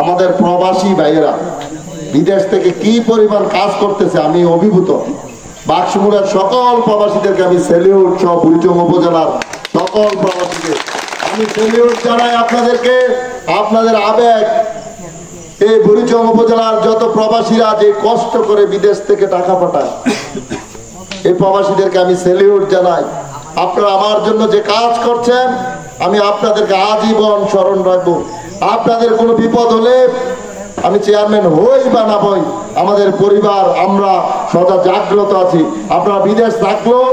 আমাদের প্রবাসী ভাইয়েরা বিদেশ থেকে কি পরিমাণ কাজ করতেছে আমি অভিভূত। বাক্সমুড়ার সকল প্রবাসীদেরকে আমি স্যালিউট সহ বুড়িচং উপজেলার সকল প্রবাসীদের আমি স্যালিউট জানাই আপনাদেরকে। আপনাদের আবেগ, এই বুড়িচং উপজেলার যত প্রবাসীরা যে কষ্ট করে বিদেশ থেকে টাকা পাঠায়, এই প্রবাসীদেরকে আমি স্যালিউট জানাই। আপনারা আমার জন্য যে কাজ করছেন আমি আপনাদেরকে আজীবন স্মরণ রাখবো। আপনাদের কোনো বিপদ হলে আমি চেয়ারম্যান হই বা না হই, আমাদের পরিবার আমরা সদা জাগ্রত আছি। আপনারা বিদেশ থাকলেও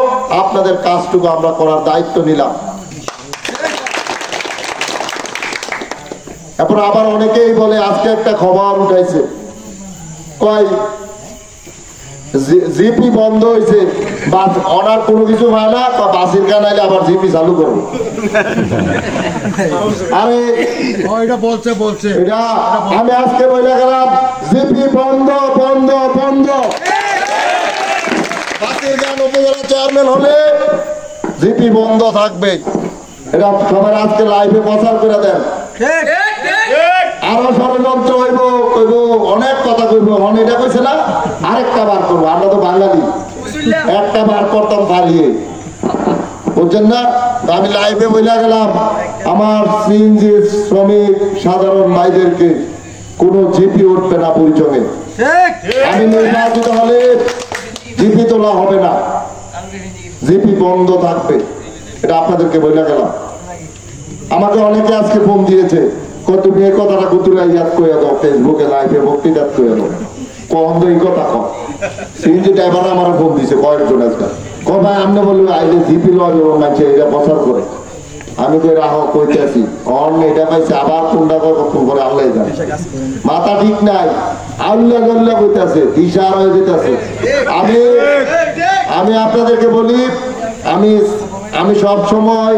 আপনাদের কাজটুকু আমরা করার দায়িত্ব নিলাম। এরপর আবার অনেকেই বলে আজকে একটা খবর উঠাইছে, কয় জিপি বন্ধ হয়েছে, অনার কোনো কিছু হয় না, বাসের গান আইলে আবার জিপি চালু করবো। আরে বলছে এটা আমি আজকে বলে গেলাম জিপি বন্ধ বন্ধ বন্ধ। বাসের গান উপজেলা চেয়ারম্যান হলে জিপি বন্ধ থাকবে, এটা সবার আজকে লাইভে প্রচার করে দেন। আরো ষড়যন্ত্র হইব, কইব অনেক কথা কইব, হন এটা কইছে না আরেকটা বার করবো। আমরা তো বাঙালি, একটা বার করতাম পারিয়ে, বুঝছেন না? আমি লাইভে বইলা গেলাম আমার সিএনজি শ্রমিক সাধারণ ভাইদেরকে কোন জিপি উঠবে না পরিচয়ে। আমি নির্বাচিত হলে জিপি তোলা হবে না, জিপি বন্ধ থাকবে, এটা আপনাদেরকে বইলা গেলাম। আমাকে অনেকে আজকে ফোন দিয়েছে, তুমি এই কথাটা কুতুরা ইয়াদ করে দাও, ফেসবুকে লাইভে বক্তৃতা করে দাও, কখন তো এই কথা কম। সিএনজি ড্রাইভার আমার ফোন দিয়েছে কয়েকজন আজকে, ভাই আপনি বলবো আইলে জিপি লওয়া মানছে এটা প্রচার করে। আমি কই রাহ কইতেছি অন এটা পাইছে, আবার কোনটা কখন করে আল্লাহ জানে, মাথা ঠিক নাই, আল্লাহ গল্লা কইতেছে, দিশার হয়ে যেতেছে। আমি আপনাদেরকে বলি, আমি সব সময়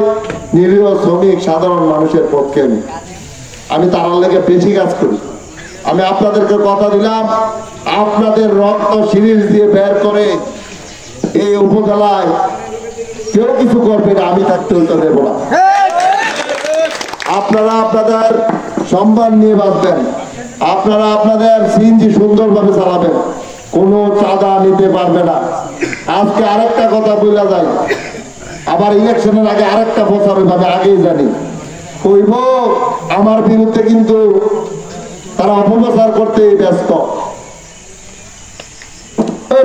নিরীহ শ্রমিক সাধারণ মানুষের পক্ষে আমি তার লেগে বেশি কাজ করি। আমি আপনাদেরকে কথা দিলাম, আপনাদের রক্ত সিরিজ দিয়ে বের করে এই উপজেলায় কেউ কিছু করবে না, আমি থাকতে হইতে দেবো না। আপনারা আপনাদের সম্মান নিয়ে বাঁচবেন, আপনারা আপনাদের সিএনজি সুন্দরভাবে চালাবেন, কোনো চাঁদা নিতে পারবে না। আজকে আরেকটা কথা বলা যায়, আবার ইলেকশনের আগে আরেকটা প্রচার হবে, আগেই জানি কইব আমার বিরুদ্ধে, কিন্তু তারা অপপ্রচার করতে ব্যস্ত।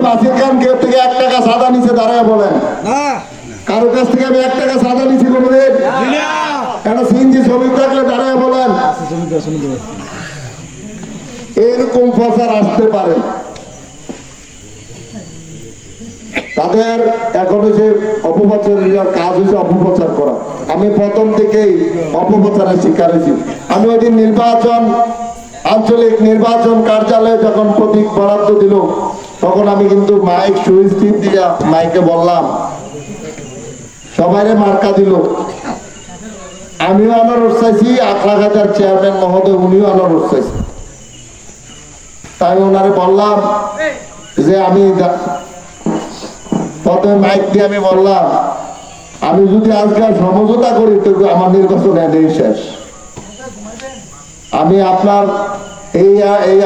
বাসির খান কেউ থেকে 1 টাকা চাঁদা নিচে দাঁড়ায় বলেন, কারো কাছ থেকে আমি 1 টাকা চাঁদা নিচ্ছি কোনোদিন? কেন সিএনজি শ্রমিক থাকলে দাঁড়ায় বলেন? এরকম প্রচার আসতে পারে, তাদের এখন হচ্ছে অপপ্রচার কাজ হচ্ছে অপপ্রচার করা। আমি প্রথম থেকেই অপপ্রচারের শিকার হয়েছি। আমি ওই দিন আঞ্চলিক নির্বাচন কার্যালয়ে যখন প্রতীক বরাদ্দ দিল, তখন আমি কিন্তু মাইক সুইচ টিপ দিয়া মাইকে বললাম সবাইরে মার্কা দিল। আমিও আনারস চাইছি, আখলাঘাটার চেয়ারম্যান মহোদয় উনিও আনারস চাইছি। তাই ওনারে বললাম যে আমি প্রথমে মাইক দিয়ে আমি বললাম, আমি যদি আজকে সমঝোতা করি তো আমার নির্বাচন এটাই শেষ। আমি আপনার এই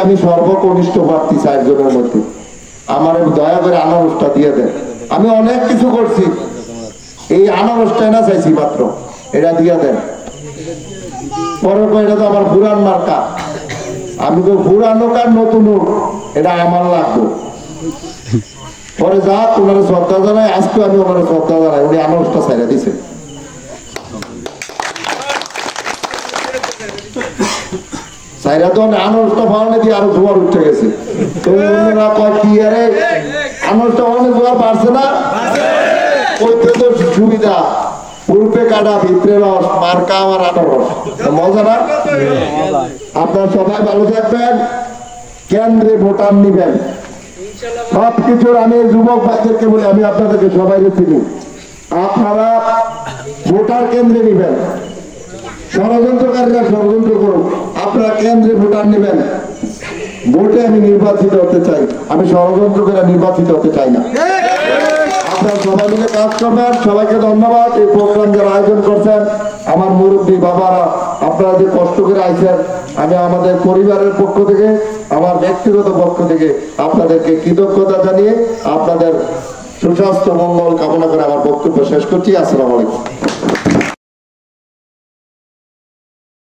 আমি সর্বকনিষ্ঠ প্রার্থী 4 জনের মধ্যে, আমার দয়া করে আনারসটা দিয়ে দেন। আমি অনেক কিছু করছি, এই আনারসটাই না চাইছি মাত্র, এটা দিয়ে দেন। পরে এটা তো আমার পুরান মার্কা, আমি তো পুরানো কার নতুন এটা আমার লাগবে। পরে যা ওনারা শ্রদ্ধা জানায়, আজকে আমি ওনারা শ্রদ্ধা জানাই, উনি আনারসটা ছাইড়া দিছে। সাইরা তো আনারসটা ফাউনে দিয়ে আরো জোয়ার উঠে গেছে। তো ওনারা কয় কি আরে আনারসটা ফাউনে জোয়ার পারছে না, ওইতে তো সুবিধা, পূর্বে কাটা ভিতরে রস, মার্কা আমার আনারস, মজা না? আপনারা সবাই ভালো থাকবেন, কেন্দ্রে ভোটার নিবেন সবকিছুর। আমি যুবক ভাইদেরকে বলি, আমি আপনাদেরকে সবাই চিনি, আপনারা ভোটার কেন্দ্রে নিবেন। ষড়যন্ত্রকারীরা ষড়যন্ত্র করুন, আপনারা কেন্দ্রে ভোটার নেবেন। ভোটে আমি নির্বাচিত হতে চাই, আমি ষড়যন্ত্র করে নির্বাচিত হতে চাই না। আপনারা সবাই মিলে কাজ করবেন। সবাইকে ধন্যবাদ। এই প্রোগ্রাম যারা আয়োজন করছেন, আমার মুরব্বী বাবারা, আপনারা যে কষ্ট করে আইছেন, আমি আমাদের পরিবারের পক্ষ থেকে, আমার ব্যক্তিগত পক্ষ থেকে আপনাদেরকে কৃতজ্ঞতা জানিয়ে আপনাদের সুস্বাস্থ্য মঙ্গল কামনা করে আমার বক্তব্য শেষ করছি। আসসালামু আলাইকুম।